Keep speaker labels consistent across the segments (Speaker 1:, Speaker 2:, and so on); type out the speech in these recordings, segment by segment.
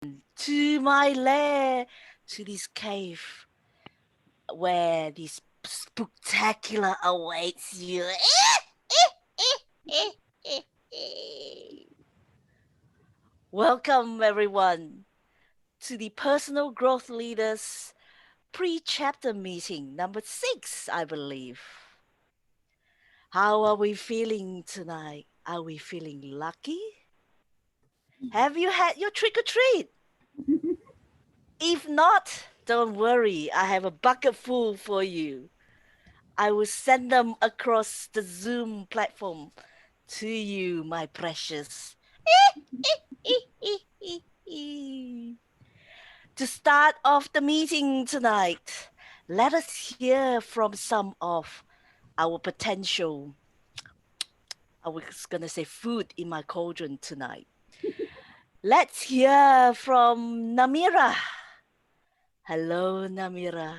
Speaker 1: to my lair, to this cave where this spectacular awaits you. Welcome, everyone, to the Personal Growth Leaders pre-chapter meeting number 6, I believe. How are we feeling tonight? Are we feeling lucky? Have you had your trick or treat? If not, don't worry, I have a bucket full for you. I will send them across the Zoom platform to you, my precious. To start off the meeting tonight, let us hear from some of our potential, I was gonna say food in my cauldron tonight. Let's hear from Namira. Hello, Namira.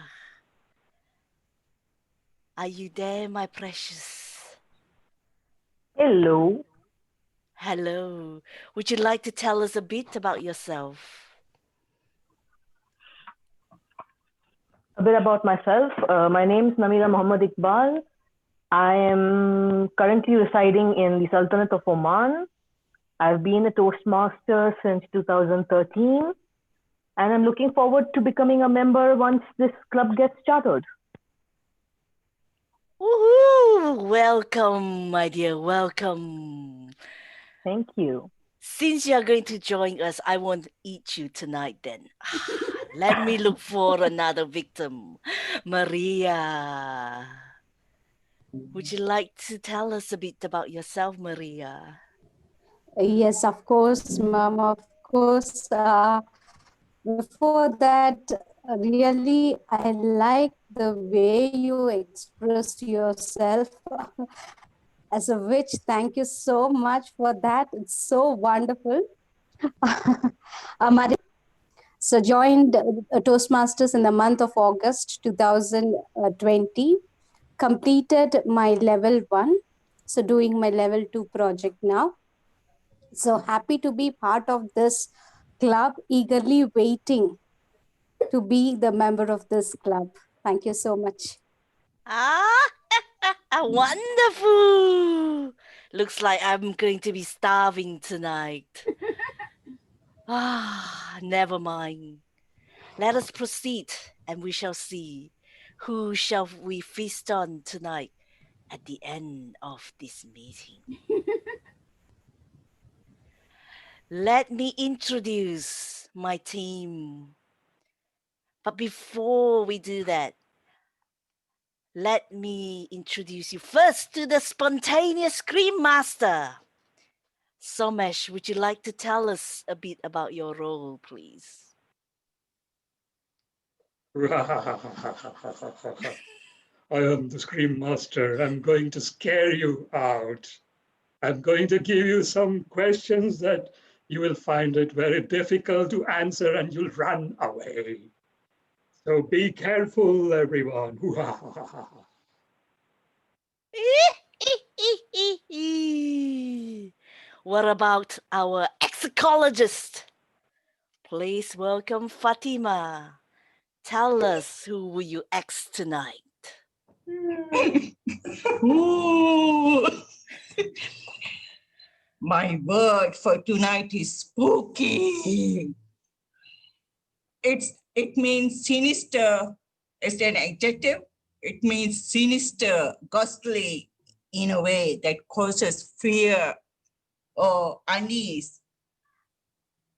Speaker 1: Are you there, my precious?
Speaker 2: Hello.
Speaker 1: Hello. Would you like to tell us a bit about yourself?
Speaker 2: A bit about myself. My name is Namira Muhammad Iqbal. I am currently residing in the Sultanate of Oman. I've been a Toastmaster since 2013, and I'm looking forward to becoming a member once this club gets chartered.
Speaker 1: Woohoo! Welcome, my dear. Welcome.
Speaker 2: Thank you.
Speaker 1: Since you're going to join us, I won't eat you tonight then. Let me look for another victim. Maria. Would you like to tell us a bit about yourself, Maria?
Speaker 3: Yes, of course, ma'am. Of course. Before that, really, I like the way you expressed yourself. As a witch, thank you so much for that. It's so wonderful. So joined Toastmasters in the month of August 2020. Completed my level 1. So doing my level 2 project now. So happy to be part of this club, eagerly waiting to be the member of this club. Thank you so much.
Speaker 1: Ah, wonderful! Looks like I'm going to be starving tonight. Never mind. Let us proceed, and we shall see who shall we feast on tonight at the end of this meeting. Let me introduce my team. But before we do that, let me introduce you first to the spontaneous Scream Master. Somesh, would you like to tell us a bit about your role, please?
Speaker 4: I am the Scream Master. I'm going to scare you out. I'm going to give you some questions that you will find it very difficult to answer and you'll run away. So be careful, everyone.
Speaker 1: What about our exicologist? Please welcome Fatima. Tell us who will you ex tonight?
Speaker 5: My word for tonight is spooky. It means sinister. It's an adjective. It means sinister, ghostly, in a way that causes fear or unease.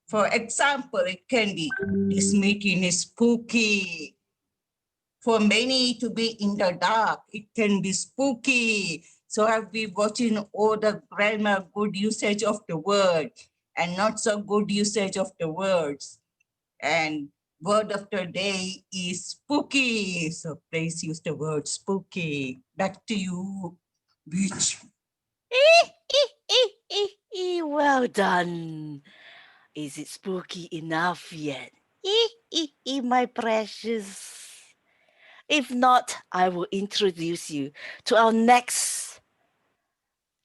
Speaker 5: For example, it can be, this meeting is spooky. For many to be in the dark, it can be spooky. So I've been watching all the grammar, good usage of the word and not so good usage of the words. And word of the day is spooky. So please use the word spooky. Back to you, bitch.
Speaker 1: Well done. Is it spooky enough yet? My precious. If not, I will introduce you to our next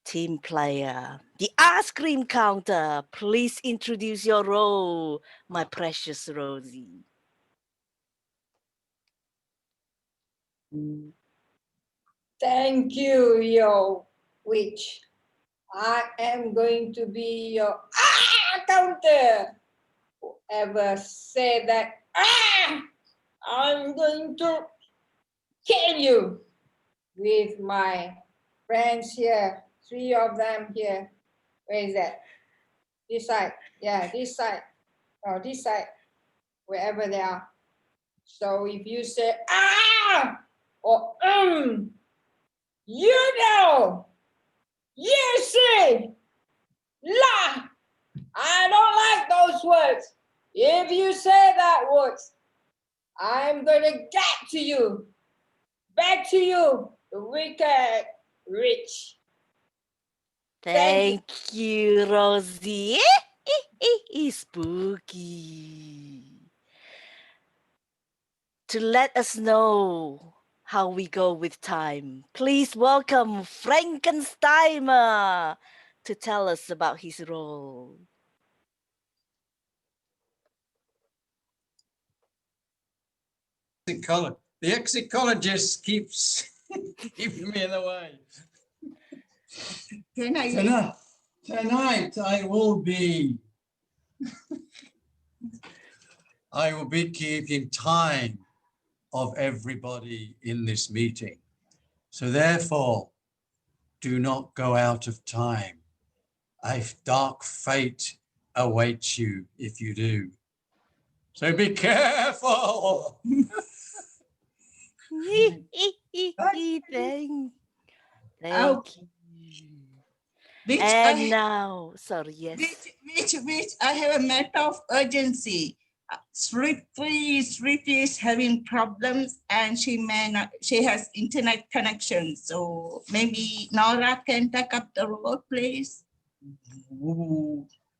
Speaker 1: Team player, the ice cream counter, please introduce your role, my precious Rosie.
Speaker 6: Thank you, your witch. I am going to be your counter. Whoever said that, I'm going to kill you with my friends here. 3 of them here. Where is that? This side. Yeah, this side. Or this side. Wherever they are. So if you say or you know, you see, la, I don't like those words. If you say that words, I'm gonna get to you. Back to you, the wicked rich.
Speaker 1: Thank you, Rosie. Spooky. To let us know how we go with time, please welcome Frankensteimer to tell us about his role.
Speaker 7: The exicologist keeps keeping me in the way. Tonight I will be keeping time of everybody in this meeting. So therefore, do not go out of time. A dark fate awaits you if you do. So be careful.
Speaker 1: Thank you.
Speaker 5: Which
Speaker 1: And now, sorry, yes.
Speaker 5: which I have a matter of urgency. Sriti is having problems and she has internet connection. So maybe Nora can take up the role, please.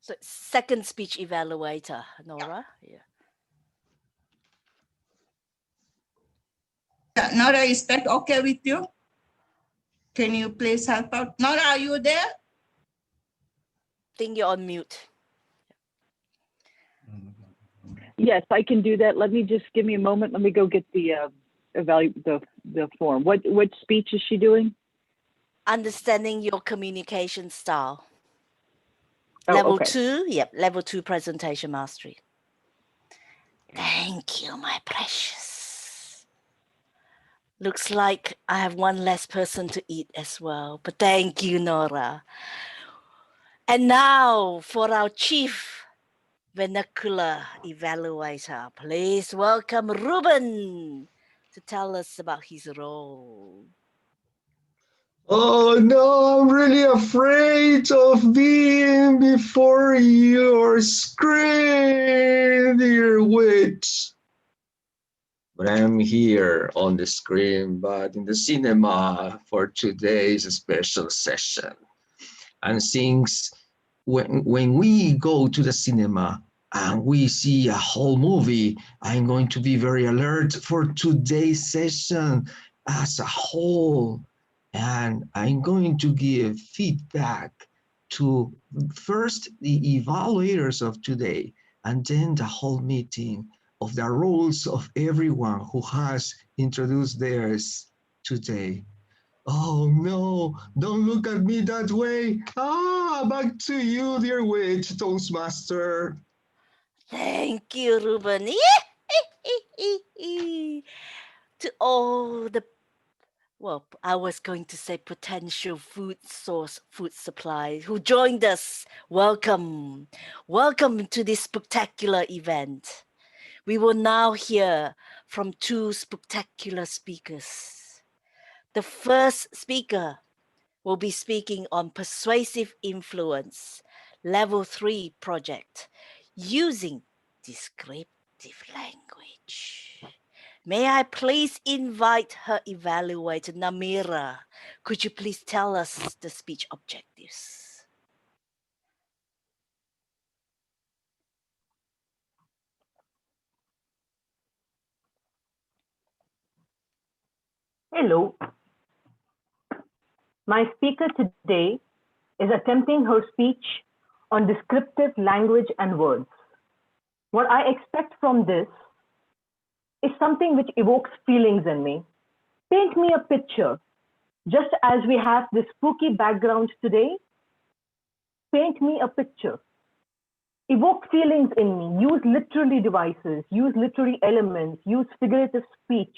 Speaker 1: So second speech evaluator, Nora. Yeah.
Speaker 5: Nora, is that okay with you? Can you please help out? Nora, are you there?
Speaker 1: I think you're on mute.
Speaker 2: Yes, I can do that. Let me just give me a moment. Let me go get the form. What speech is she doing?
Speaker 1: Understanding your communication style.
Speaker 2: Oh,
Speaker 1: Level
Speaker 2: okay.
Speaker 1: 2, yep, level 2 presentation mastery. Thank you, my precious. Looks like I have one less person to eat as well, but thank you, Nora. And now for our chief vernacular evaluator, please welcome Ruben to tell us about his role.
Speaker 8: Oh no, I'm really afraid of being before your screen, dear witch. But I'm here on the screen, but in the cinema for today's special session. And since when we go to the cinema and we see a whole movie, I'm going to be very alert for today's session as a whole. And I'm going to give feedback to first the evaluators of today, and then the whole meeting of the roles of everyone who has introduced theirs today. Oh no, don't look at me that way. Back to you, dear witch, Toastmaster.
Speaker 1: Thank you, Ruben. To all the, well, I was going to say potential food source, food supply who joined us. Welcome. Welcome to this spectacular event. We will now hear from two spectacular speakers. The first speaker will be speaking on persuasive influence, level 3 project, using descriptive language. May I please invite her evaluator, Namira. Could you please tell us the speech objectives?
Speaker 2: Hello. My speaker today is attempting her speech on descriptive language and words. What I expect from this is something which evokes feelings in me. Paint me a picture. Just as we have this spooky background today, paint me a picture. Evoke feelings in me. Use literary devices, use literary elements, use figurative speech,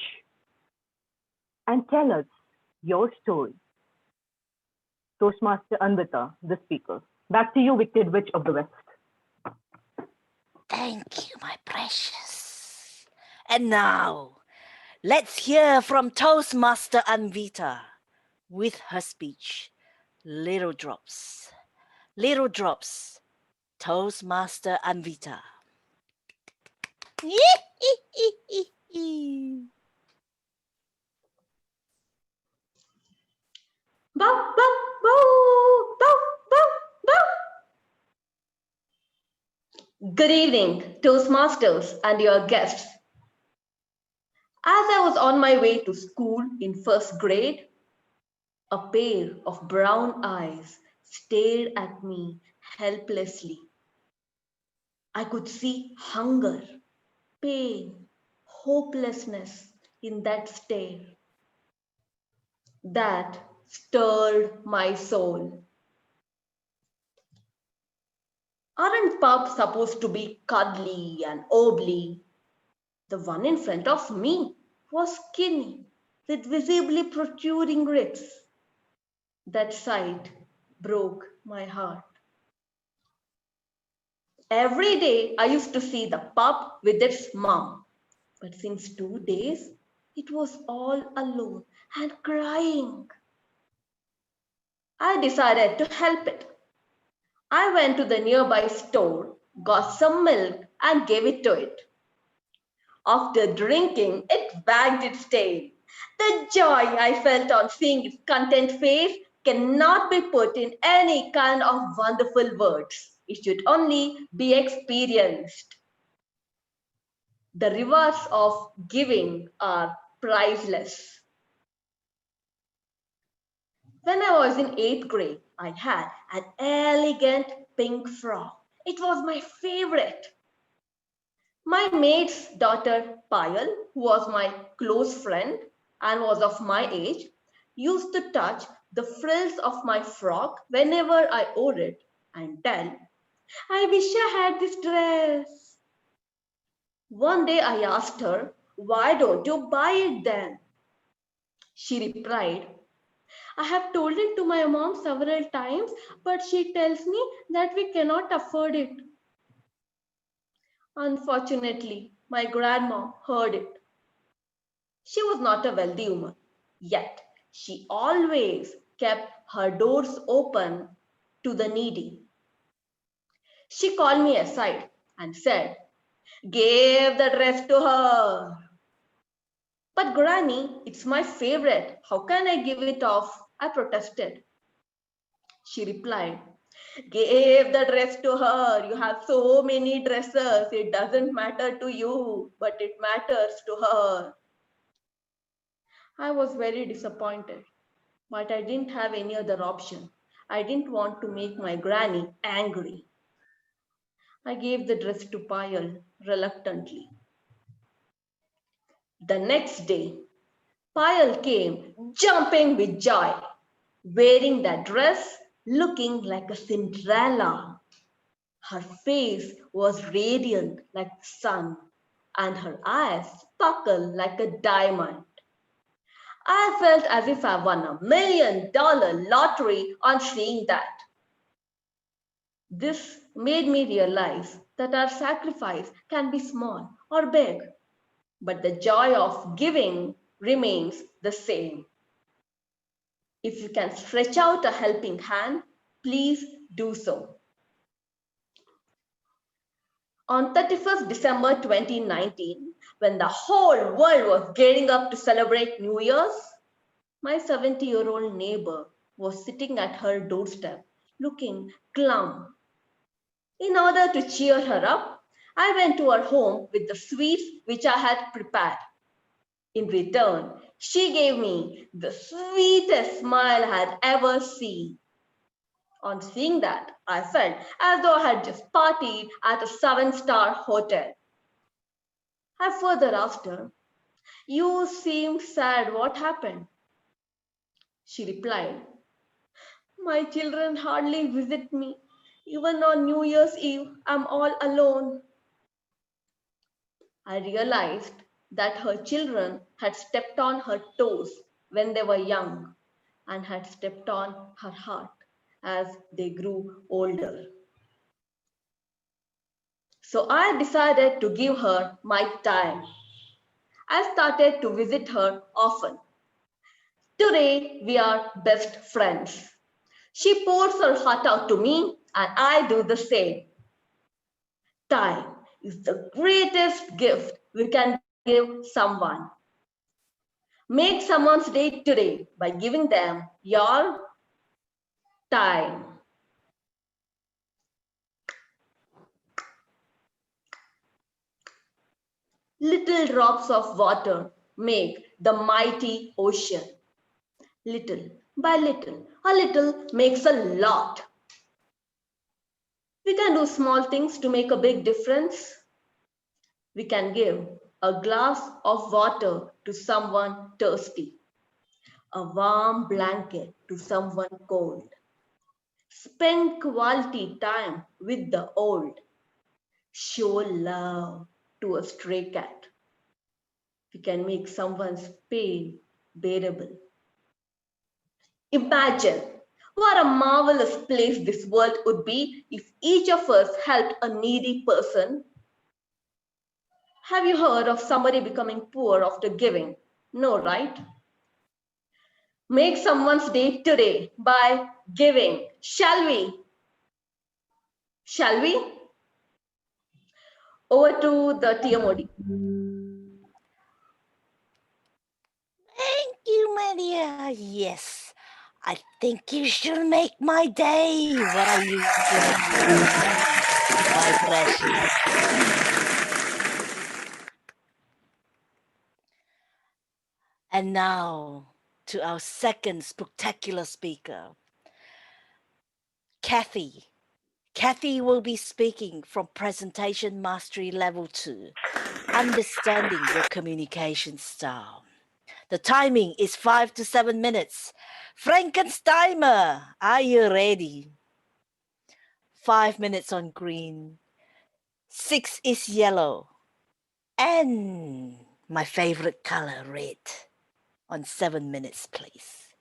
Speaker 2: and tell us your story. Toastmaster Anvita, the speaker. Back to you, Wicked Witch of the West.
Speaker 1: Thank you, my precious. And now, let's hear from Toastmaster Anvita with her speech, Little Drops. Little Drops, Toastmaster Anvita.
Speaker 9: Bow, bow, bow, bow, bow, bow. Good evening, Toastmasters and your guests. As I was on my way to school in first grade, a pair of brown eyes stared at me helplessly. I could see hunger, pain, hopelessness in that stare. That stirred my soul. Aren't pups supposed to be cuddly and obbly? The one in front of me was skinny, with visibly protruding ribs. That sight broke my heart. Every day I used to see the pup with its mom, but since 2 days, it was all alone and crying. I decided to help it. I went to the nearby store, got some milk, and gave it to it. After drinking, it wagged its tail. The joy I felt on seeing its content face cannot be put in any kind of wonderful words. It should only be experienced. The rewards of giving are priceless. When I was in 8th grade, I had an elegant pink frock. It was my favorite. My mate's daughter, Payal, who was my close friend and was of my age, used to touch the frills of my frock whenever I wore it and tell, I wish I had this dress. One day I asked her, why don't you buy it then? She replied, I have told it to my mom several times, but she tells me that we cannot afford it. Unfortunately, my grandma heard it. She was not a wealthy woman, yet she always kept her doors open to the needy. She called me aside and said, give the dress to her. But Granny, it's my favorite. How can I give it off? I protested. She replied, give the dress to her. You have so many dresses. It doesn't matter to you, but it matters to her. I was very disappointed, but I didn't have any other option. I didn't want to make my granny angry. I gave the dress to Payal reluctantly. The next day, Payal came jumping with joy, wearing that dress, looking like a Cinderella. Her face was radiant like the sun, and her eyes sparkled like a diamond. I felt as if I won $1 million lottery on seeing that. This made me realize that our sacrifice can be small or big, but the joy of giving remains the same. If you can stretch out a helping hand, please do so. On 31st December 2019, when the whole world was gearing up to celebrate New Year's, my 70-year-old neighbor was sitting at her doorstep, looking glum. In order to cheer her up, I went to her home with the sweets which I had prepared. In return, she gave me the sweetest smile I had ever seen. On seeing that, I felt as though I had just partied at a 7-star hotel. I further asked her, "You seem sad. What happened?" She replied, "My children hardly visit me. Even on New Year's Eve, I'm all alone." I realized that her children had stepped on her toes when they were young and had stepped on her heart as they grew older. So I decided to give her my time. I started to visit her often. Today, we are best friends. She pours her heart out to me, and I do the same. Time is the greatest gift we can give someone. Make someone's day today by giving them your time. Little drops of water make the mighty ocean. Little by little, a little makes a lot. We can do small things to make a big difference. We can give a glass of water to someone thirsty, a warm blanket to someone cold. Spend quality time with the old. Show love to a stray cat. We can make someone's pain bearable. Imagine what a marvelous place this world would be if each of us helped a needy person. Have you heard of somebody becoming poor after giving? No, right? Make someone's day today by giving. Shall we? Shall we? Over to the TMOD.
Speaker 1: Thank you, Maria. Yes, I think you should make my day. What are you saying, my precious? And now to our second spectacular speaker, Kathy. Kathy will be speaking from Presentation Mastery Level 2, Understanding Your Communication Style. The timing is 5 to 7 minutes. Frankensteimer, are you ready? 5 minutes on green, 6 is yellow, and my favorite color, red, on 7 minutes, please.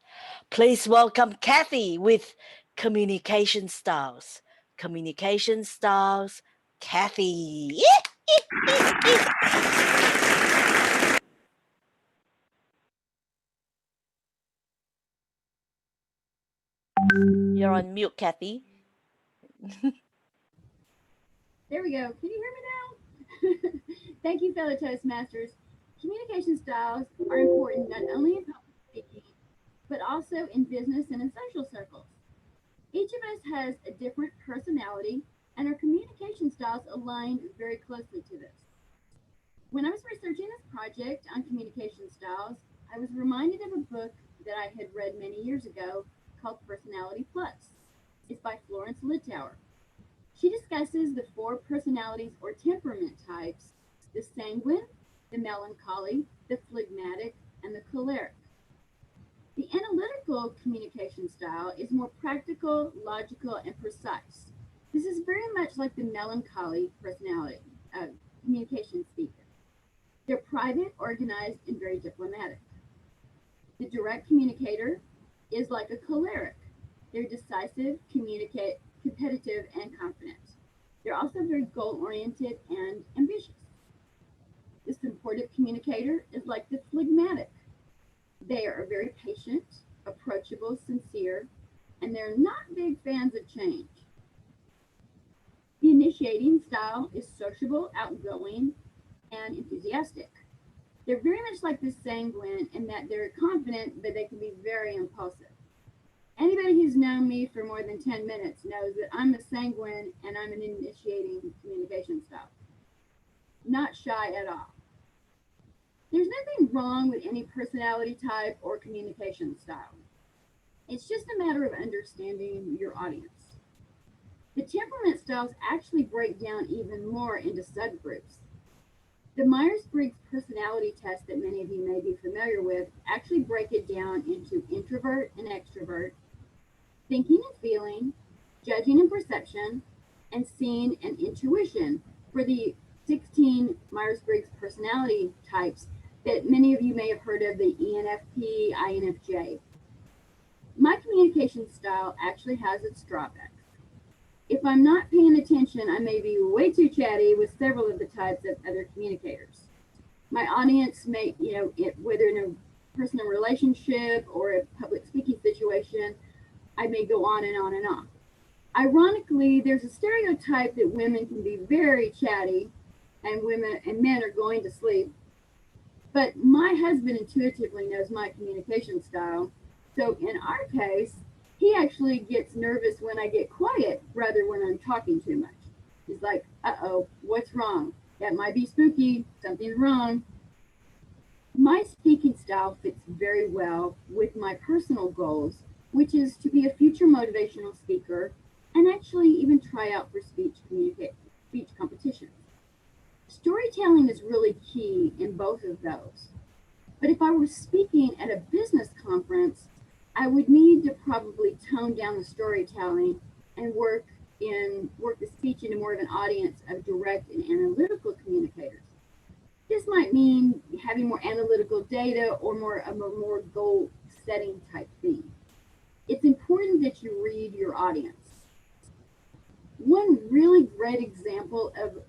Speaker 1: Please welcome Kathy with Communication Styles. Communication Styles, Kathy. You're on mute, Kathy.
Speaker 10: There we go. Can you hear me now? Thank you, fellow Toastmasters. Communication styles are important not only in public speaking, but also in business and in social circles. Each of us has a different personality, and our communication styles align very closely to this. When I was researching this project on communication styles, I was reminded of a book that I had read many years ago called Personality Plus. It's by Florence Littauer. She discusses the 4 personalities or temperament types: the sanguine, the melancholy, the phlegmatic, and the choleric. The analytical communication style is more practical, logical, and precise. This is very much like the melancholy personality, communication speaker. They're private, organized, and very diplomatic. The direct communicator is like a choleric. They're decisive, competitive, and confident. They're also very goal-oriented and ambitious. The supportive communicator is like the phlegmatic. They are very patient, approachable, sincere, and they're not big fans of change. The initiating style is sociable, outgoing, and enthusiastic. They're very much like the sanguine in that they're confident, but they can be very impulsive. Anybody who's known me for more than 10 minutes knows that I'm a sanguine and I'm an initiating communication style. Not shy at all. There's nothing wrong with any personality type or communication style. It's just a matter of understanding your audience. The temperament styles actually break down even more into subgroups. The Myers-Briggs personality test that many of you may be familiar with actually break it down into introvert and extrovert, thinking and feeling, judging and perception, and seeing and intuition for the 16 Myers-Briggs personality types that many of you may have heard of, the ENFP, INFJ. My communication style actually has its drawbacks. If I'm not paying attention, I may be way too chatty with several of the types of other communicators. My audience may, whether in a personal relationship or a public speaking situation, I may go on and on and on. Ironically, there's a stereotype that women can be very chatty and women and men are going to sleep. But my husband intuitively knows my communication style. So in our case, he actually gets nervous when I get quiet rather when I'm talking too much. He's like, uh-oh, what's wrong? That might be spooky, something's wrong. My speaking style fits very well with my personal goals, which is to be a future motivational speaker and actually even try out for speech competitions. Storytelling is really key in both of those. But if I were speaking at a business conference, I would need to probably tone down the storytelling and work the speech into more of an audience of direct and analytical communicators. This might mean having more analytical data or more goal setting type theme. It's important that you read your audience. One really great example of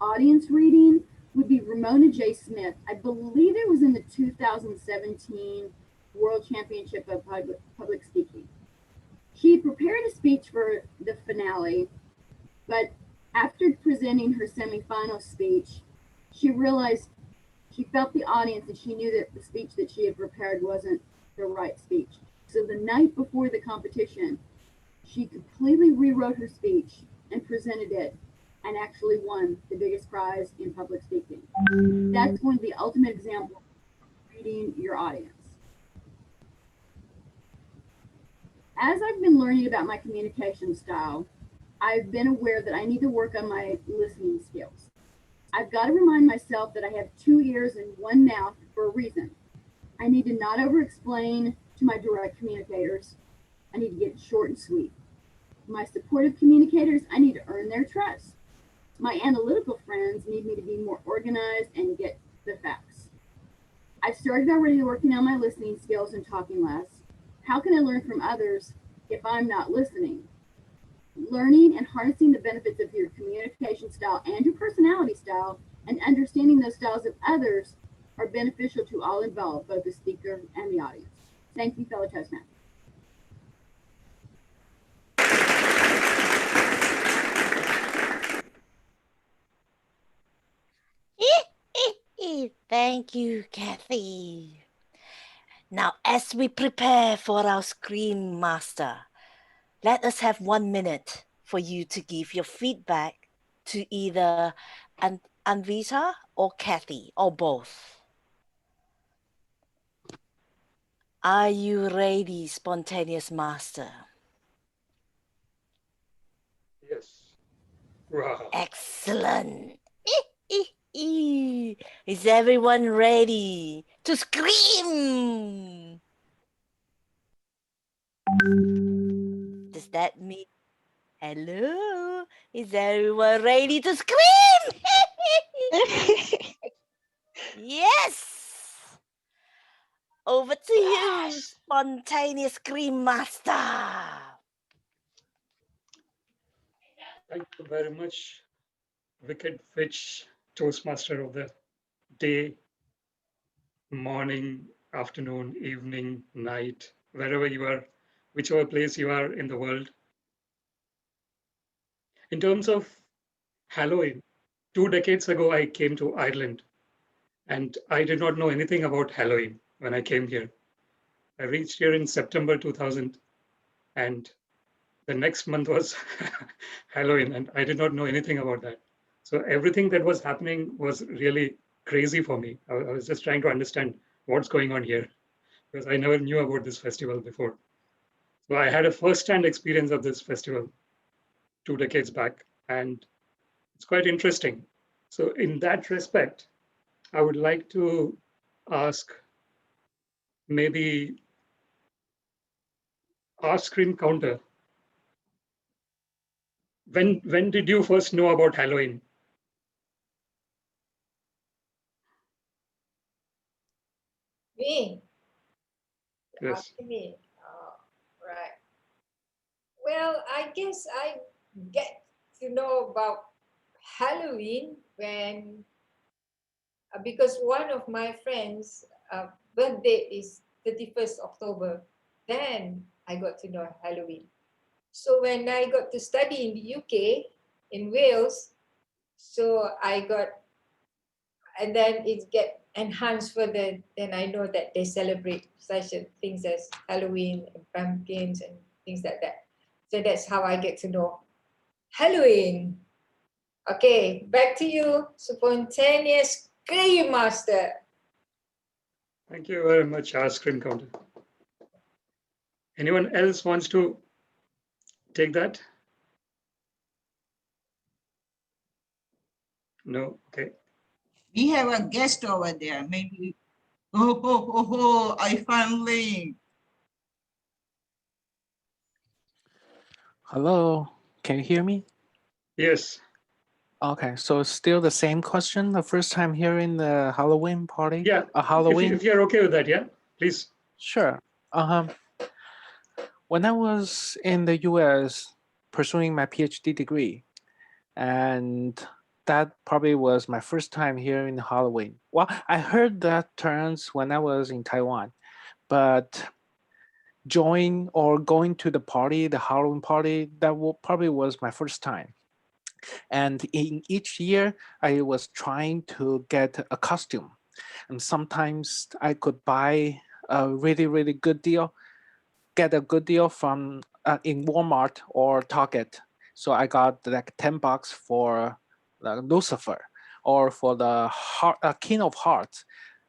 Speaker 10: audience reading would be Ramona J. Smith. I believe it was in the 2017 World Championship of Public Speaking. She prepared a speech for the finale, but after presenting her semifinal speech, she realized she felt the audience and she knew that the speech that she had prepared wasn't the right speech. So the night before the competition, she completely rewrote her speech and presented it and actually won the biggest prize in public speaking. That's one of the ultimate examples of reading your audience. As I've been learning about my communication style, I've been aware that I need to work on my listening skills. I've got to remind myself that I have 2 ears and 1 mouth for a reason. I need to not over-explain to my direct communicators. I need to get it short and sweet. My supportive communicators, I need to earn their trust. My analytical friends need me to be more organized and get the facts. I've started already working on my listening skills and talking less. How can I learn from others if I'm not listening? Learning and harnessing the benefits of your communication style and your personality style and understanding those styles of others are beneficial to all involved, both the speaker and the audience. Thank you, fellow Toastmasters.
Speaker 1: Thank you, Kathy. Now, as we prepare for our Screen Master, let us have 1 minute for you to give your feedback to either Anvita or Kathy or both. Are you ready, Spontaneous Master?
Speaker 4: Yes. Wow.
Speaker 1: Excellent. Is everyone ready to scream? Does that mean hello? Is everyone ready to scream? Yes. Over to you, Spontaneous Scream Master.
Speaker 4: Thank you very much, Wicked Witch, Toastmaster of the day, morning, afternoon, evening, night, wherever you are, whichever place you are in the world. In terms of Halloween, 2 decades ago, I came to Ireland and I did not know anything about Halloween when I came here. I reached here in September 2000 and the next month was Halloween and I did not know anything about that. So everything that was happening was really crazy for me. I was just trying to understand what's going on here because I never knew about this festival before. So I had a first-hand experience of this festival 2 decades back, and it's quite interesting. So in that respect, I would like to ask maybe our screen counter. When did you first know about Halloween?
Speaker 6: Me?
Speaker 4: Yes.
Speaker 6: Me. Oh, right. Well, I guess I get to know about Halloween when because one of my friends' birthday is 31st October. Then I got to know Halloween. So when I got to study in the UK, in Wales, so I got, and then it get enhanced further. Then I know that they celebrate such things as Halloween and pumpkins and things like that. So that's how I get to know Halloween. Okay, back to you, spontaneous Scream Master.
Speaker 4: Thank you very much, our screen counter. Anyone else wants to take that? No? Okay.
Speaker 5: We have a guest over there. Maybe. Oh, I finally.
Speaker 11: Hello, can you hear me?
Speaker 4: Yes.
Speaker 11: Okay, so still the same question. The first time hearing the Halloween party.
Speaker 4: Yeah.
Speaker 11: Halloween.
Speaker 4: If you're okay with that, yeah, please.
Speaker 11: Sure. When I was in the U.S. pursuing my PhD degree, and that probably was my first time hearing Halloween. Well, I heard that terms when I was in Taiwan, but join or going to the party, the Halloween party, that probably was my first time. And in each year, I was trying to get a costume. And sometimes I could buy a really, really good deal, get a good deal from in Walmart or Target. So I got like $10 for Lucifer or for the King of Hearts.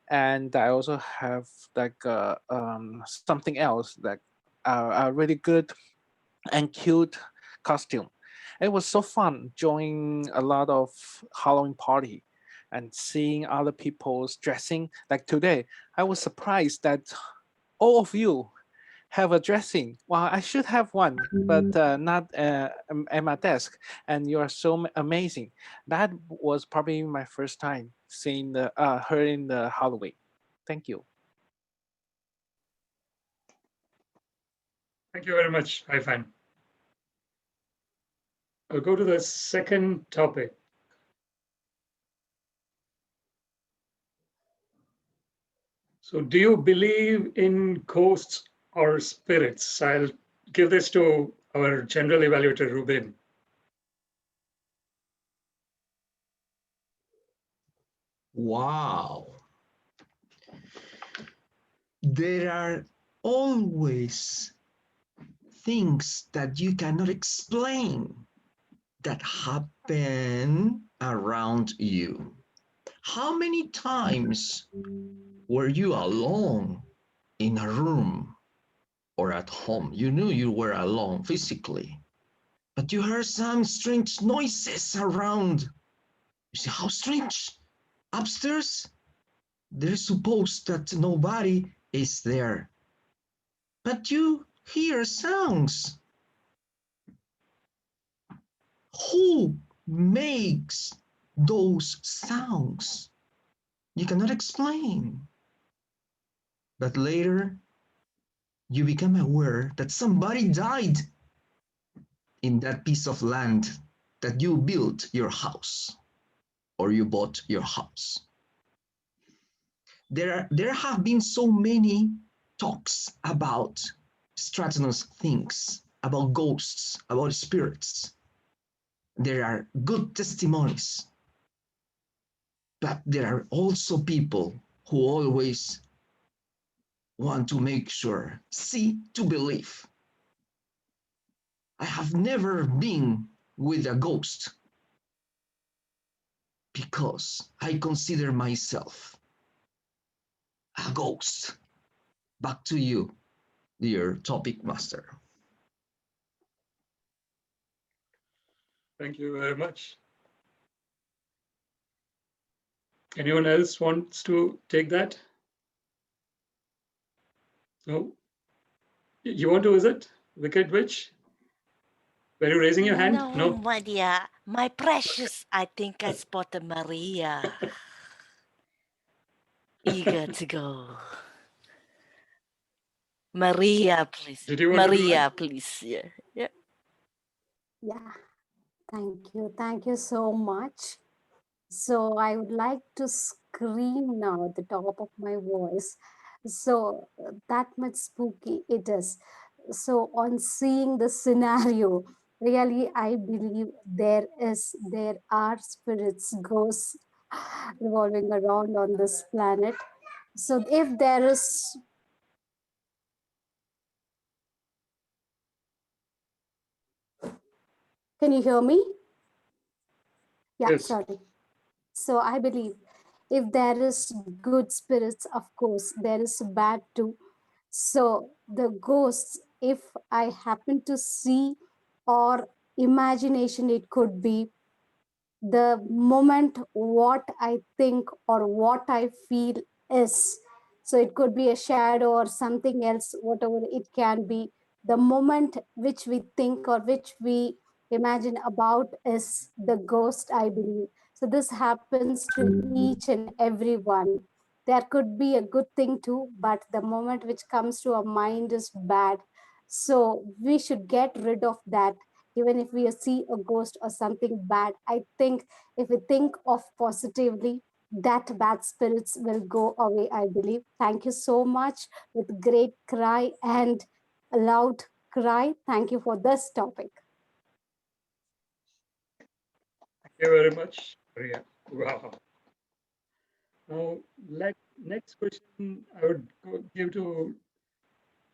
Speaker 11: And I also have like something else, like a really good and cute costume. It was so fun joining a lot of Halloween party and seeing other people's dressing. Like today, I was surprised that all of you have a dressing. Well, I should have one, but not at my desk. And you are so amazing. That was probably my first time seeing the hearing the Halloween. Thank you.
Speaker 4: Thank you very much, Haifan. I'll go to the second topic. So do you believe in ghosts or spirits? I'll give this to our general evaluator, Ruben.
Speaker 8: Wow. There are always things that you cannot explain that happen around you. How many times were you alone in a room or at home? You knew you were alone physically, but you heard some strange noises around. You see, how strange. Upstairs, there's supposed that nobody is there, but you hear sounds. Who makes those sounds? You cannot explain. But later, you become aware that somebody died in that piece of land that you built your house or you bought your house. There have been so many talks about stratinous things, about ghosts, about spirits. There are good testimonies, but there are also people who always want to make sure, see to believe. I have never been with a ghost because I consider myself a ghost. Back to you, dear topic master.
Speaker 4: Thank you very much. Anyone else wants to take that? No? You want to visit Wicked Witch? Were you raising your hand?
Speaker 1: No,
Speaker 4: No?
Speaker 1: my dear, my precious, I think I spotted Maria. Eager to go. Maria, please.
Speaker 4: Did you want to do that?
Speaker 1: Maria, please. Yeah. Yeah.
Speaker 3: Yeah, thank you. Thank you so much. So I would like to scream now at the top of my voice. So that much spooky it is. So on seeing the scenario, really I believe there are spirits, ghosts revolving around on this planet. So if there is, can you hear me? Yeah,
Speaker 4: Yes.
Speaker 3: sorry. So I believe if there is good spirits, of course, there is bad too. So the ghosts, if I happen to see or imagination, it could be the moment what I think or what I feel is. So it could be a shadow or something else, whatever it can be. The moment which we think or which we imagine about is the ghost, I believe. So this happens to each and every one. There could be a good thing too, but the moment which comes to our mind is bad. So we should get rid of that. Even if we see a ghost or something bad, I think if we think of positively, that bad spirits will go away, I believe. Thank you so much with great cry and a loud cry. Thank you for this topic.
Speaker 4: Thank you very much, Maria. Wow. Now, next question I would give to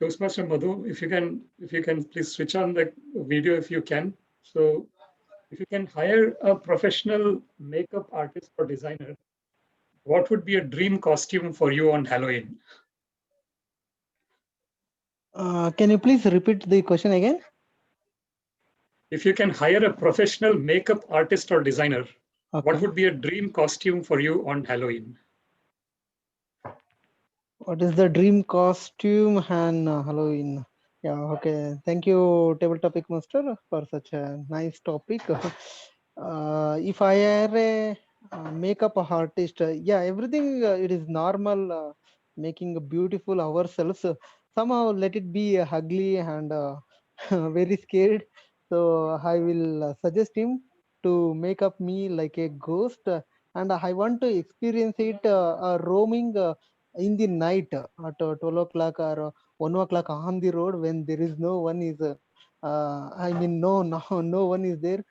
Speaker 4: Toastmaster Madhu. If you can please switch on the video if you can. So if you can hire a professional makeup artist or designer, what would be a dream costume for you on Halloween?
Speaker 12: Can you please repeat the question again?
Speaker 4: If you can hire a professional makeup artist or designer,
Speaker 12: Okay.
Speaker 4: what would be a dream costume for you on Halloween?
Speaker 12: What is the dream costume and Halloween? Yeah, okay. Thank you, Table Topic Master, for such a nice topic. If I are a makeup artist, yeah, everything it is normal, making beautiful ourselves. Somehow let it be ugly and very scared. So I will suggest him to make up me like a ghost, and I want to experience it roaming in the night at 12 o'clock or 1 o'clock on the road when there is no one is I mean no one is there,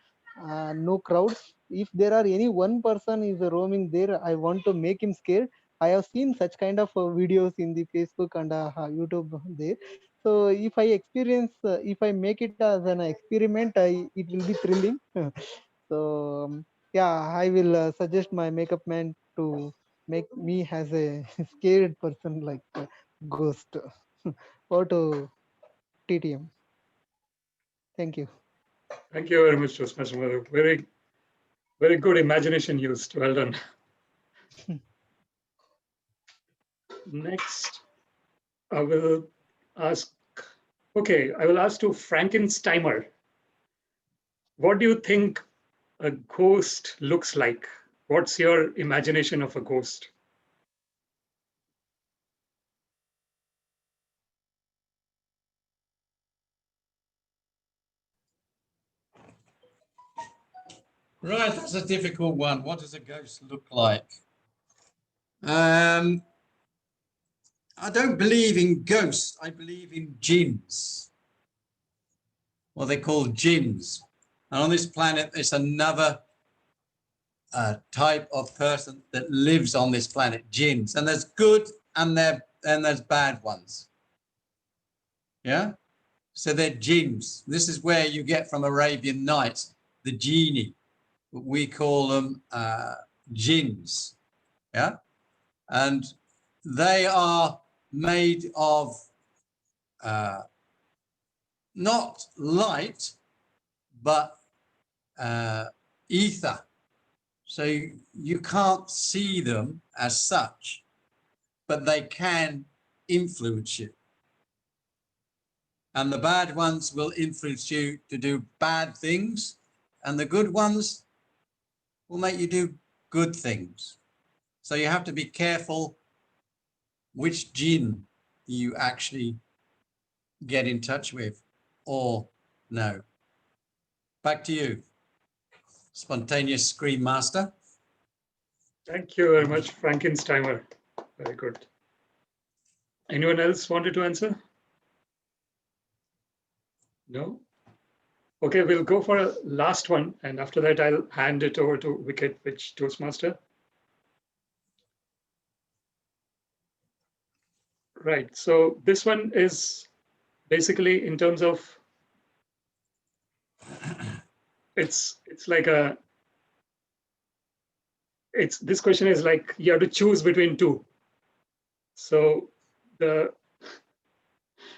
Speaker 12: no crowds. If there are any one person is roaming there, I want to make him scared. I have seen such kind of videos in the Facebook and YouTube there. So if I experience, if I make it as an experiment, it will be thrilling. So yeah, I will suggest my makeup man to make me as a scared person like a ghost. Or to TTM. Thank you.
Speaker 4: Thank you very much, Toastmaster Madhu. Very good imagination used. Well done. Next, I will ask to Frankensteimer. What do you think a ghost looks like? What's your imagination of a ghost?
Speaker 7: Right, that's a difficult one. What does a ghost look like? I don't believe in ghosts. I believe in jinns. What they call jinns. And on this planet, there's another type of person that lives on this planet, jinns. And there's good and there's bad ones. Yeah? So they're jinns. This is where you get from Arabian Nights, the genie. We call them jinns. Yeah? And they are made of not light, but ether. So you can't see them as such, but they can influence you. And the bad ones will influence you to do bad things, and the good ones will make you do good things. So you have to be careful which jinn you actually get in touch with or no. Back to you, spontaneous Scream Master.
Speaker 4: Thank you very much, Frankensteimer. Very good. Anyone else wanted to answer? No? Okay, we'll go for a last one, and after that, I'll hand it over to Wicked Witch Toastmaster. Right, so this one is basically in terms of, it's like a, this question is like you have to choose between two. So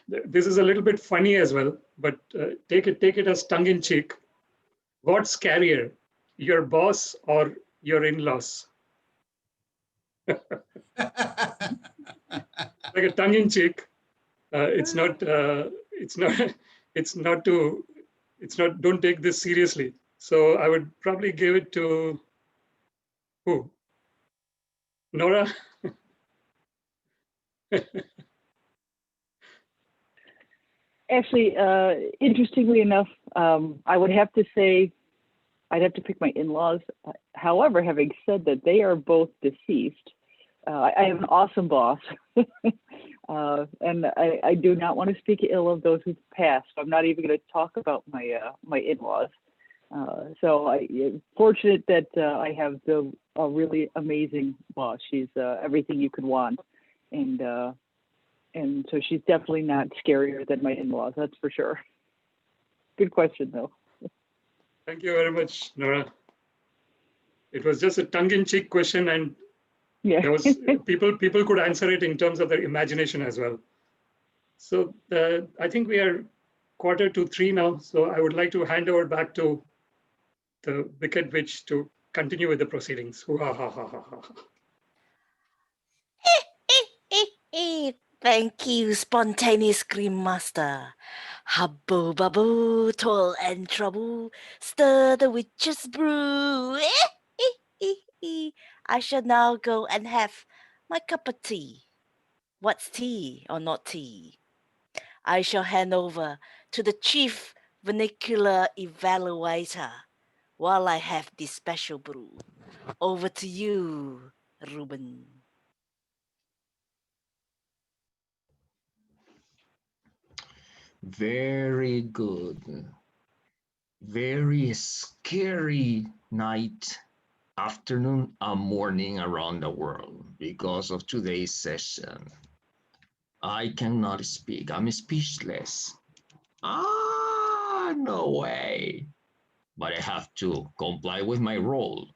Speaker 4: this is a little bit funny as well, but take it as tongue in cheek. What's scarier, your boss or your in-laws? Like a tongue in cheek. Don't take this seriously. So I would probably give it to who? Nora?
Speaker 13: Actually, interestingly enough, I would have to say I'd have to pick my in-laws. However, having said that, they are both deceased. I have an awesome boss, and I do not want to speak ill of those who've passed. I'm not even going to talk about my in-laws. So I'm fortunate that I have a really amazing boss. She's everything you could want, and so she's definitely not scarier than my in-laws. That's for sure. Good question, though.
Speaker 4: Thank you very much, Nora. It was just a tongue-in-cheek question, and
Speaker 13: yeah,
Speaker 4: there was people could answer it in terms of their imagination as well. So I think we are 2:45 now. So I would like to hand over back to the Wicked Witch to continue with the proceedings.
Speaker 1: Thank you, spontaneous Scream Master. Habbo baboo, toil and trouble, stir the witch's brew. I shall now go and have my cup of tea. What's tea or not tea? I shall hand over to the chief vernacular evaluator while I have this special brew. Over to you, Ruben.
Speaker 8: Very good. Very scary night, afternoon, and morning around the world because of today's session. I cannot speak. I'm speechless. No way. But I have to comply with my role.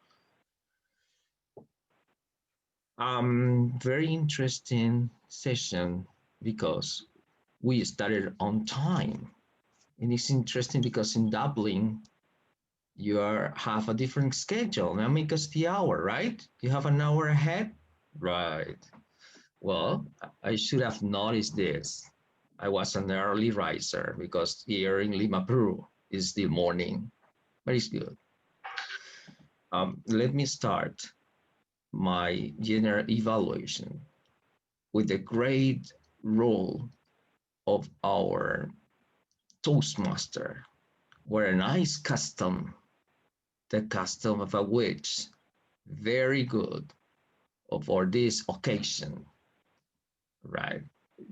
Speaker 8: Very interesting session because we started on time. And it's interesting because in Dublin, you have a different schedule. Now make us the hour, right? You have an hour ahead? Right. Well, I should have noticed this. I was an early riser because here in Lima, Peru, it's still morning, but it's good. Let me start my general evaluation with the great role of our Toastmaster, where a nice custom, the custom of a witch, very good for this occasion, right?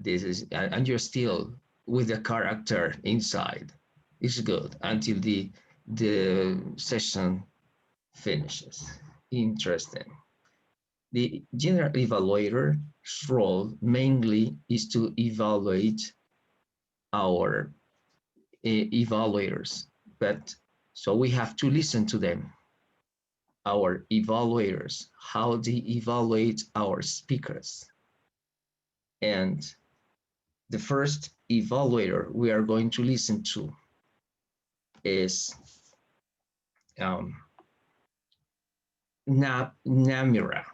Speaker 8: This is, and you're still with the character inside. It's good until the session finishes. Interesting. The general evaluator's role mainly is to evaluate our evaluators, but so we have to listen to them, our evaluators, how they evaluate our speakers. And the first evaluator we are going to listen to is um, Namira.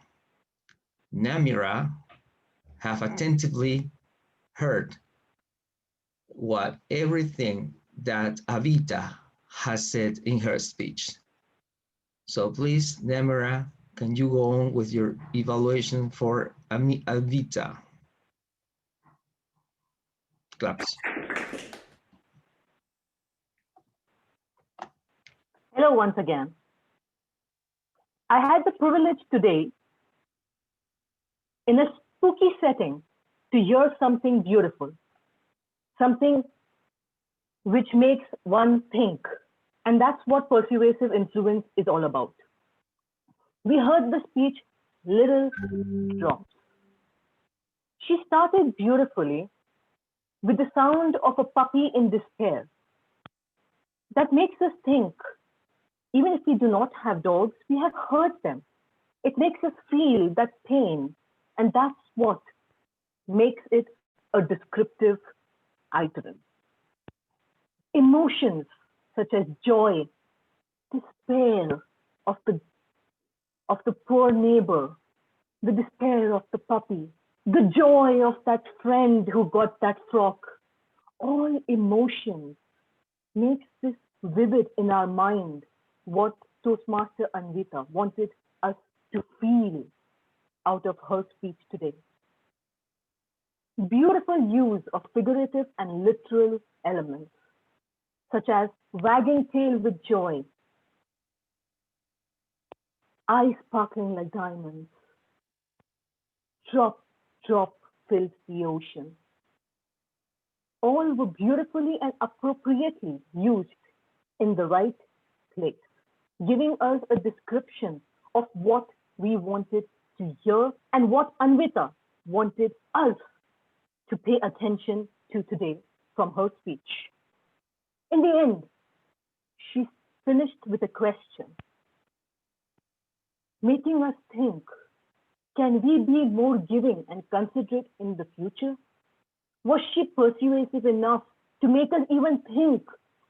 Speaker 8: Namira have attentively heard what everything that Avita has said in her speech. So please, Namira, can you go on with your evaluation for Avita? Claps.
Speaker 2: Hello once again. I had the privilege today, in a spooky setting, to hear something beautiful, something which makes one think. And that's what persuasive influence is all about. We heard the speech, Little Drops. She started beautifully with the sound of a puppy in despair. That makes us think. Even if we do not have dogs, we have heard them. It makes us feel that pain, and that's what makes it a descriptive item. Emotions such as joy, despair of the poor neighbor, the despair of the puppy, the joy of that friend who got that frock, all emotions makes this vivid in our mind what Toastmaster Anvita wanted us to feel out of her speech today. Beautiful use of figurative and literal elements, such as wagging tail with joy, eyes sparkling like diamonds, drop, drop fills the ocean. All were beautifully and appropriately used in the right place, giving us a description of what we wanted to hear and what Anvita wanted us to pay attention to today from her speech. In the end, she finished with a question, making us think, can we be more giving and considerate in the future? Was she persuasive enough to make us even think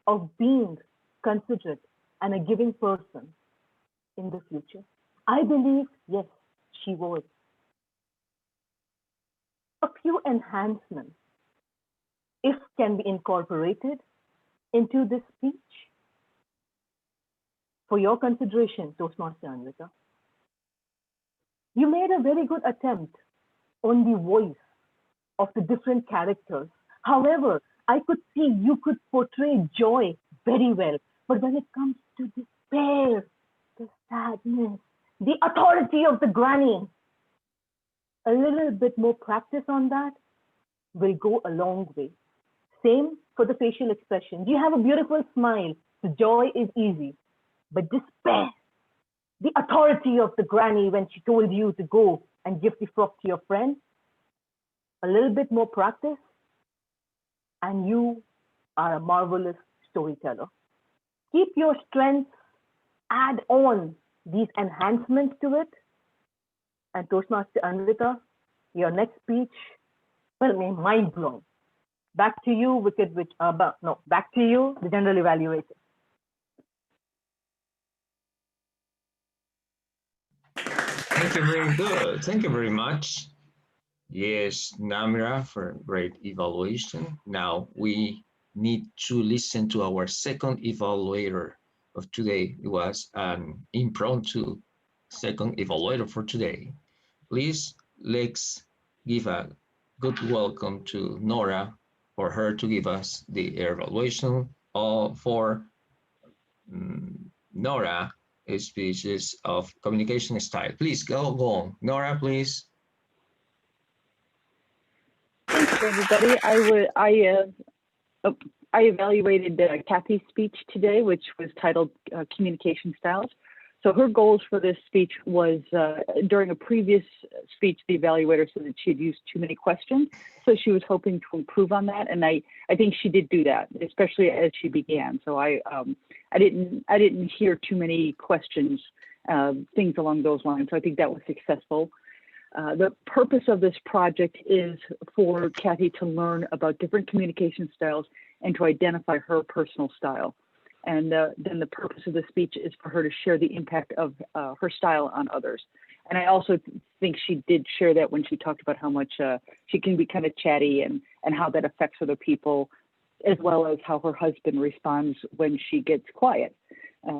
Speaker 2: of being considerate and a giving person in the future? I believe, yes, she was. A few enhancements, if can be incorporated into this speech for your consideration, Toastmaster Anvita. You made a very good attempt on the voice of the different characters. However, I could see you could portray joy very well. But when it comes to despair, the sadness, the authority of the granny, a little bit more practice on that will go a long way. Same for the facial expression. You have a beautiful smile. The joy is easy. But despair, the authority of the granny when she told you to go and give the frock to your friend, a little bit more practice, and you are a marvelous storyteller. Keep your strengths, add on these enhancements to it, and Toastmaster Anvita, your next speech, well, mind-blowing. Back to you, back to you, the general evaluator.
Speaker 8: Thank you very good. Thank you very much. Yes, Namira, for great evaluation. Now we need to listen to our second evaluator of today. It was an impromptu second evaluator for today. Please, let's give a good welcome to Nora for her to give us the evaluation for Nora speeches of communication style. Please go on. Nora, please.
Speaker 13: Thanks, everybody. I evaluated Kathy's speech today, which was titled Communication Styles. So her goals for this speech was, during a previous speech, the evaluator said that she had used too many questions. So she was hoping to improve on that. And I think she did do that, especially as she began. So I didn't hear too many questions, things along those lines. So I think that was successful. The purpose of this project is for Kathy to learn about different communication styles and to identify her personal style. And then the purpose of the speech is for her to share the impact of her style on others. And I also think she did share that when she talked about how much she can be kind of chatty and how that affects other people, as well as how her husband responds when she gets quiet.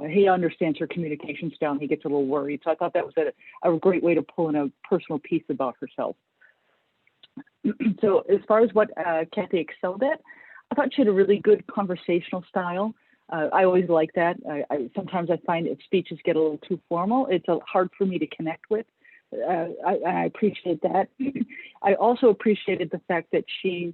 Speaker 13: He understands her communication style and he gets a little worried. So I thought that was a great way to pull in a personal piece about herself. So as far as what Kathy excelled at, I thought she had a really good conversational style. I always like that. Sometimes I find if speeches get a little too formal, it's hard for me to connect with. I appreciate that. I also appreciated the fact that she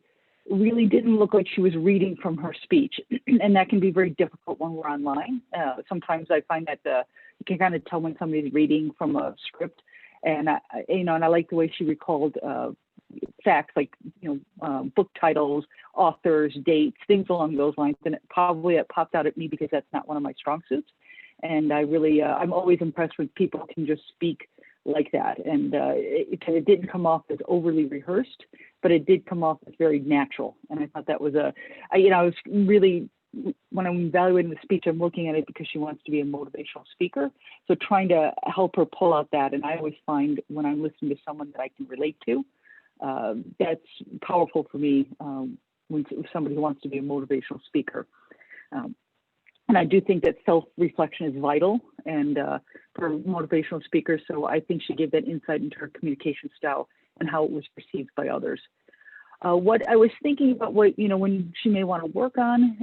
Speaker 13: really didn't look like she was reading from her speech. And that can be very difficult when we're online. Sometimes I find that you can kind of tell when somebody's reading from a script. And and I like the way she recalled facts like book titles, authors, dates, things along those lines. And it popped out at me because that's not one of my strong suits. And I'm always impressed when people can just speak like that. And it didn't come off as overly rehearsed, but it did come off as very natural. And I thought that was I was really, when I'm evaluating the speech, I'm looking at it because she wants to be a motivational speaker. So trying to help her pull out that. And I always find when I'm listening to someone that I can relate to, that's powerful for me when somebody wants to be a motivational speaker. And I do think that self-reflection is vital and for motivational speakers. So I think she gave that insight into her communication style and how it was perceived by others. What I was thinking about when she may want to work on,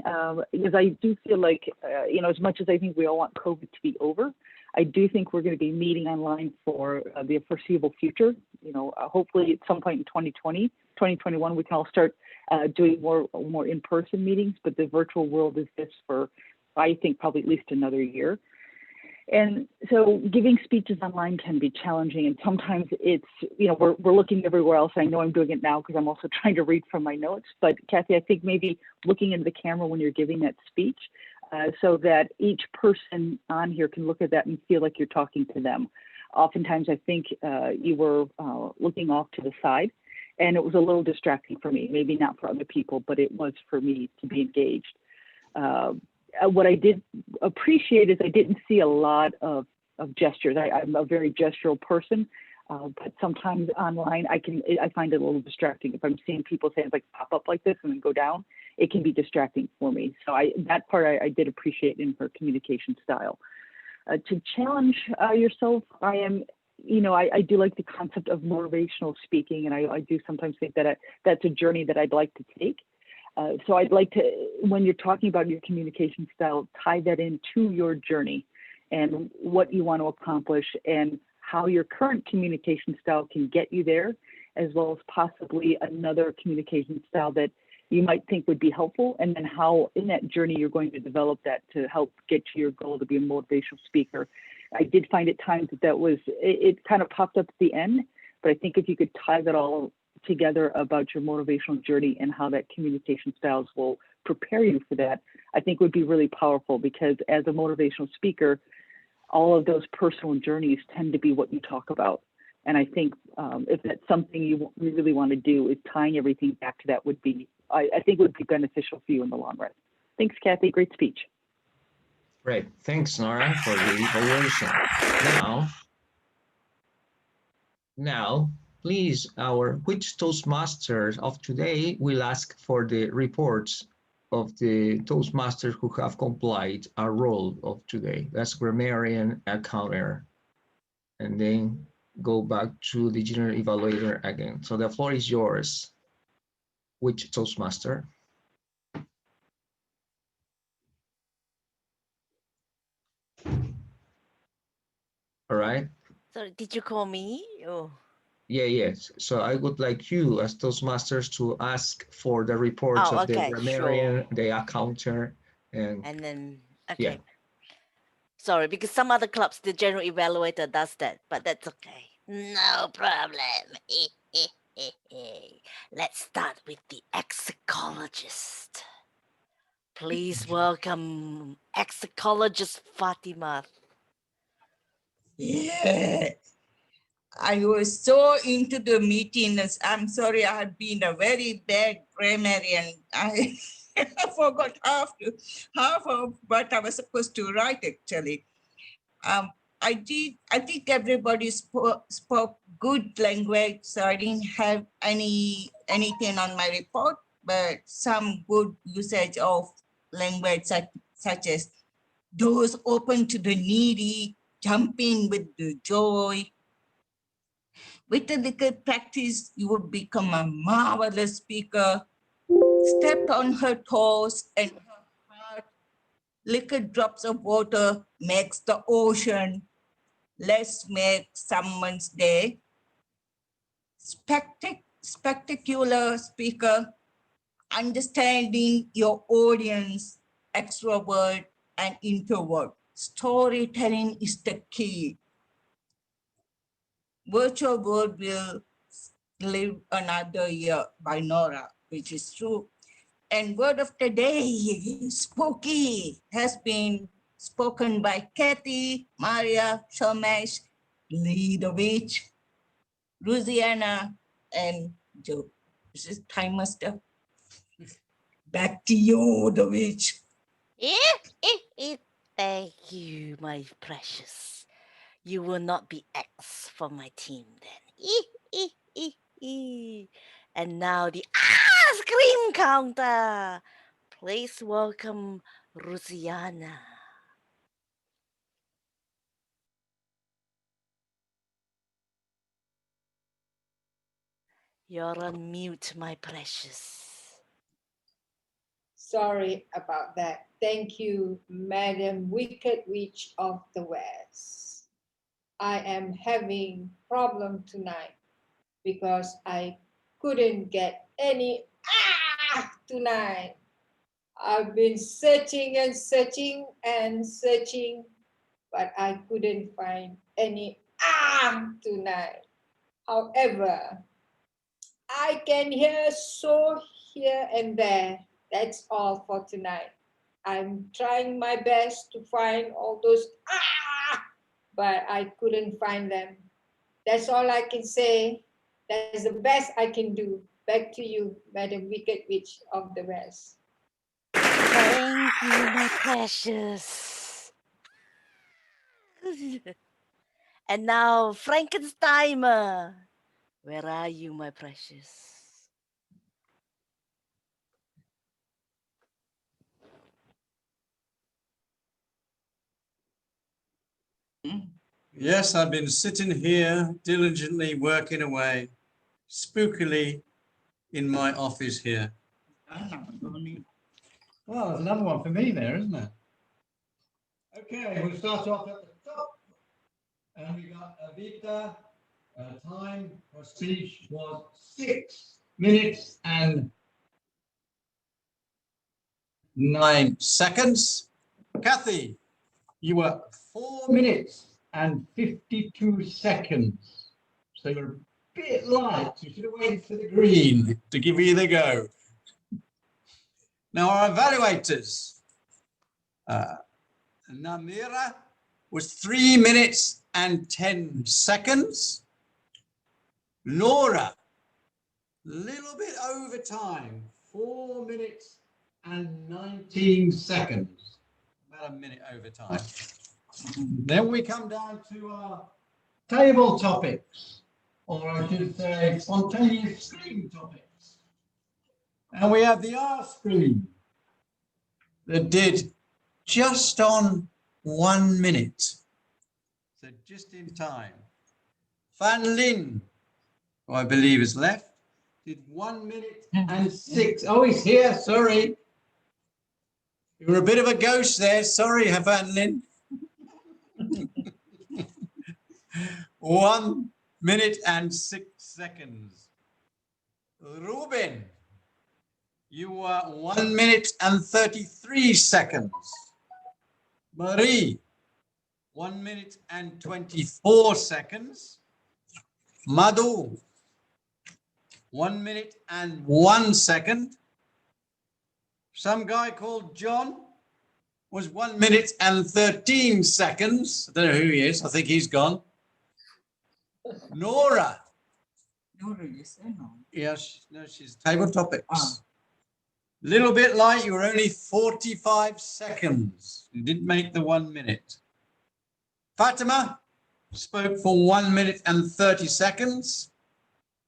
Speaker 13: because I do feel like, as much as I think we all want COVID to be over, I do think we're going to be meeting online for the foreseeable future. Hopefully at some point in 2021, we can all start doing more in-person meetings, but the virtual world is this for, I think, probably at least another year. And so giving speeches online can be challenging. And sometimes it's, we're looking everywhere else. I know I'm doing it now because I'm also trying to read from my notes. But Kathy, I think maybe looking into the camera when you're giving that speech so that each person on here can look at that and feel like you're talking to them. Oftentimes, I think you were looking off to the side and it was a little distracting for me, maybe not for other people, but it was for me to be engaged. What I did appreciate is I didn't see a lot of gestures. I'm a very gestural person, but sometimes online I find it a little distracting. If I'm seeing people's hands like pop up like this and then go down, it can be distracting for me. So that part I did appreciate in her communication style. To challenge yourself, I do like the concept of motivational speaking, and I do sometimes think that that's a journey that I'd like to take. So I'd like to, when you're talking about your communication style, tie that into your journey and what you want to accomplish and how your current communication style can get you there, as well as possibly another communication style that you might think would be helpful, and then how in that journey you're going to develop that to help get to your goal to be a motivational speaker. I did find at times it kind of popped up at the end, but I think if you could tie that all together about your motivational journey and how that communication styles will prepare you for that, I think would be really powerful, because as a motivational speaker, all of those personal journeys tend to be what you talk about. And I think if that's something you really want to do, is tying everything back to that would be, I think would be beneficial for you in the long run. Thanks, Kathy. Great speech.
Speaker 8: Great. Thanks, Nora, for the evaluation. Now, please, which Toastmasters of today will ask for the reports of the Toastmasters who have complied our role of today. That's grammarian, accounter, and then go back to the general evaluator again. So the floor is yours. Which Toastmaster? All right.
Speaker 1: Sorry, did you call me? Oh.
Speaker 8: Yeah, yes. So I would like you as Toastmasters to ask for the reports of the grammarian, the accounter, and
Speaker 1: then, okay.
Speaker 8: Yeah.
Speaker 1: Sorry, because some other clubs, the general evaluator does that, but that's okay. No problem. Let's start with the ex-psychologist. Please welcome ex-psychologist Fatima.
Speaker 5: Yeah, I was so into the meeting. I'm sorry, I have been a very bad grammarian. I forgot half of what I was supposed to write actually. I think everybody spoke good language, so I didn't have anything on my report, but some good usage of language such as doors open to the needy, jumping with the joy. With a little practice, you would become a marvelous speaker. Step on her toes and her heart. Little drops of water makes the ocean. Let's make someone's day. Spectacular speaker, understanding your audience, extrovert and introvert. Storytelling is the key. Virtual world will live another year by Nora, which is true. And word of the day, spooky, has been spoken by Kathy, Maria, Shomesh, Lee the Witch, Louisiana, and Joe. This is Time Master. Back to you, the witch.
Speaker 1: Thank you, my precious. You will not be X for my team then. And now the scream counter. Please welcome Rusiana. You're on mute, my precious.
Speaker 6: Sorry about that. Thank you, Madam Wicked Witch of the West. I am having problem tonight because I couldn't get any tonight. I've been searching and searching and searching, but I couldn't find any tonight. However, I can hear so here and there. That's all for tonight. I'm trying my best to find all those but I couldn't find them. That's all I can say. That's the best I can do. Back to you, Madam Wicked Witch of the West.
Speaker 1: Thank you, my precious. And now, Frankensteimer. Where are you, my precious?
Speaker 7: Yes, I've been sitting here diligently working away, spookily in my office here. Well, there's another one for me there, isn't there? Okay, we'll start off at the top. And we got Avita. Time for speech was 6 minutes and 9 seconds. Kathy, you were 4 minutes and 52 seconds. So you're a bit light. You should have waited for the green to give you the go. Now our evaluators. Namira was 3 minutes and 10 seconds. Laura, a little bit over time, 4 minutes and 19 seconds. About a minute over time. Then we come down to our table topics, or I should say spontaneous screen topics. And we have the R screen that did just on 1 minute. So just in time. Van Lin, who I believe is left, did 1 minute and 6. Oh, he's here, sorry. You were a bit of a ghost there. Sorry, Van Lin. 1 minute and 6 seconds. Ruben, you were 1 minute and 33 seconds. Marie, 1 minute and 24 seconds. Madhu, 1 minute and 1 second. Some guy called John was 1 minute and 13 seconds. I don't know who he is. I think he's gone. Nora.
Speaker 5: Nora, you say no.
Speaker 7: Yes, no, she's table topics. Little bit light, you were only 45 seconds. You didn't make the 1 minute. Fatima spoke for 1 minute and 30 seconds.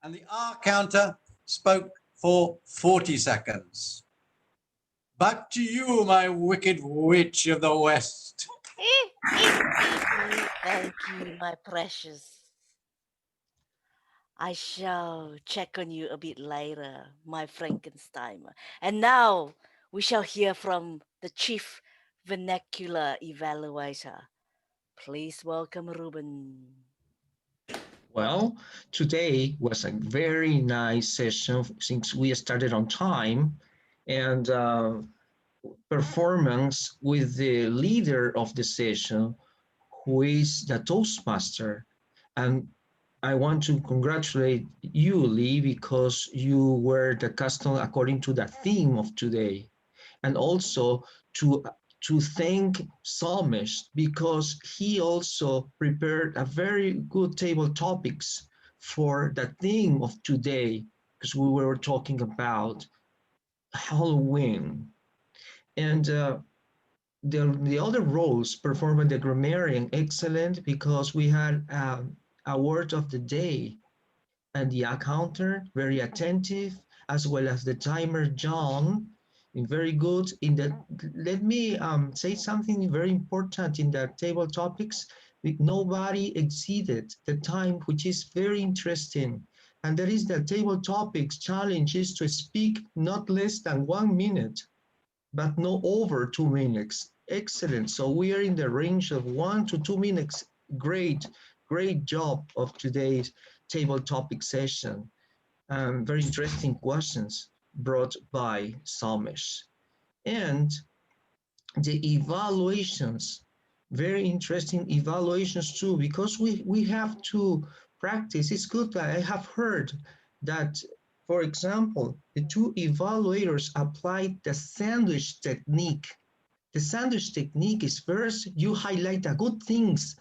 Speaker 7: And the R counter spoke for 40 seconds. Back to you, my wicked witch of the West.
Speaker 1: Thank you, my precious. I shall check on you a bit later, my Frankenstein. And now we shall hear from the chief vernacular evaluator. Please welcome Ruben.
Speaker 8: Well, today was a very nice session since we started on time, and performance with the leader of the session, who is the Toastmaster. And I want to congratulate you, Lee, because you were the custom according to the theme of today. And also to thank Somesh, because he also prepared a very good table topics for the theme of today, because we were talking about Halloween. And the other roles performed by the grammarian excellent, because we had a word of the day, and the accountant very attentive, as well as the timer John, and very good in the. Let me say something very important in the table topics. Nobody exceeded the time, which is very interesting. And there is the table topics challenge is to speak not less than 1 minute, but no over 2 minutes. Excellent. So we are in the range of 1 to 2 minutes. Great, great job of today's table topic session. Very interesting questions brought by Somesh. And the evaluations, very interesting evaluations too, because we have to practice. It's good that I have heard that, for example, the two evaluators applied the sandwich technique. The sandwich technique is first you highlight the good things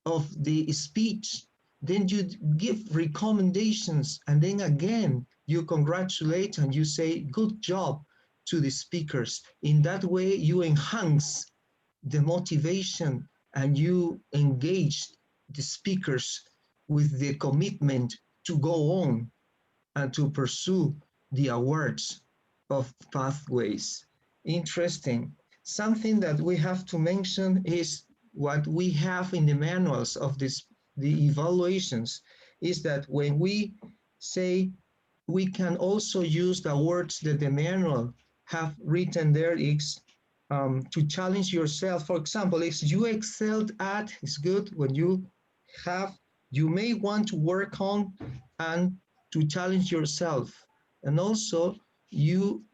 Speaker 8: of the speech, then you give recommendations, and then again you congratulate and you say good job to the speakers. In that way you enhance the motivation and you engage the speakers with the commitment to go on and to pursue the awards of pathways. Interesting. Something that we have to mention is what we have in the manuals of the evaluations, is that when we say we can also use the words that the manual have written there is to challenge yourself. For example, if you excelled at, it's good when you have, you may want to work on and to challenge yourself. And also you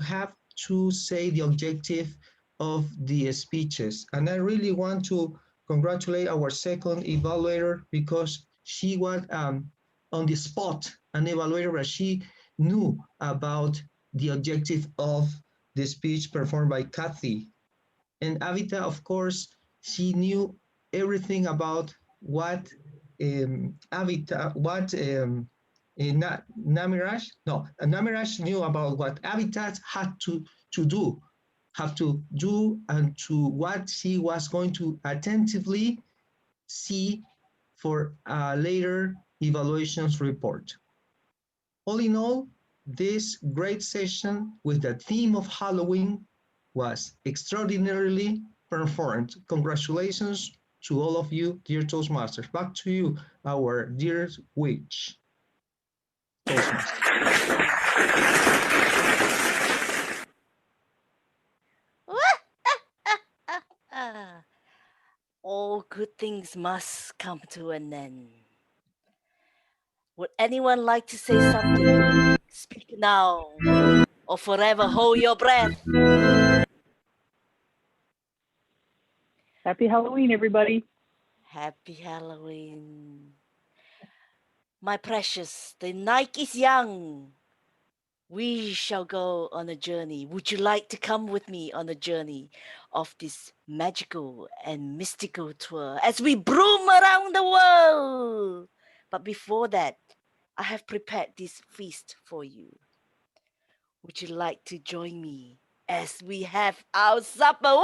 Speaker 8: have to say the objective of the speeches. And I really want to congratulate our second evaluator, because she was on the spot, an evaluator, but she knew about the objective of the speech performed by Kathy. And Avita, of course, she knew everything about what Namiraj knew about what Avitat had to do, and to what she was going to attentively see for a later evaluations report. All in all, this great session with the theme of Halloween was extraordinarily performed. Congratulations to all of you, dear Toastmasters. Back to you, our dear witch, Toastmaster.
Speaker 1: All good things must come to an end. Would anyone like to say something? Speak now or forever hold your breath.
Speaker 13: Happy Halloween, everybody.
Speaker 1: Happy Halloween. My precious, the night is young. We shall go on a journey. Would you like to come with me on a journey of this magical and mystical tour as we broom around the world? But before that, I have prepared this feast for you. Would you like to join me as we have our supper?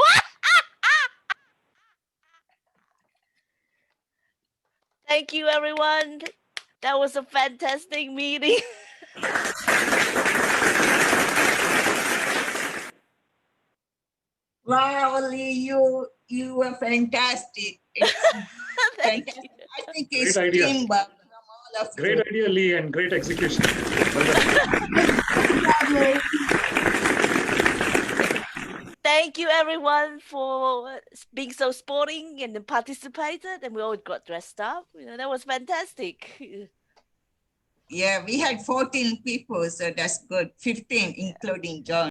Speaker 1: Thank you, everyone. That was a fantastic meeting.
Speaker 5: Wow, Lee, you were fantastic. It's fantastic. I think
Speaker 4: Great
Speaker 5: it's
Speaker 4: idea.
Speaker 5: teamwork from all of
Speaker 4: Great
Speaker 5: you.
Speaker 4: idea, Lee, and great execution. Well done.
Speaker 1: Thank you, everyone, for being so sporting and participated, and we all got dressed up. That was fantastic.
Speaker 5: Yeah, we had 14 people, so that's good. 15, including John.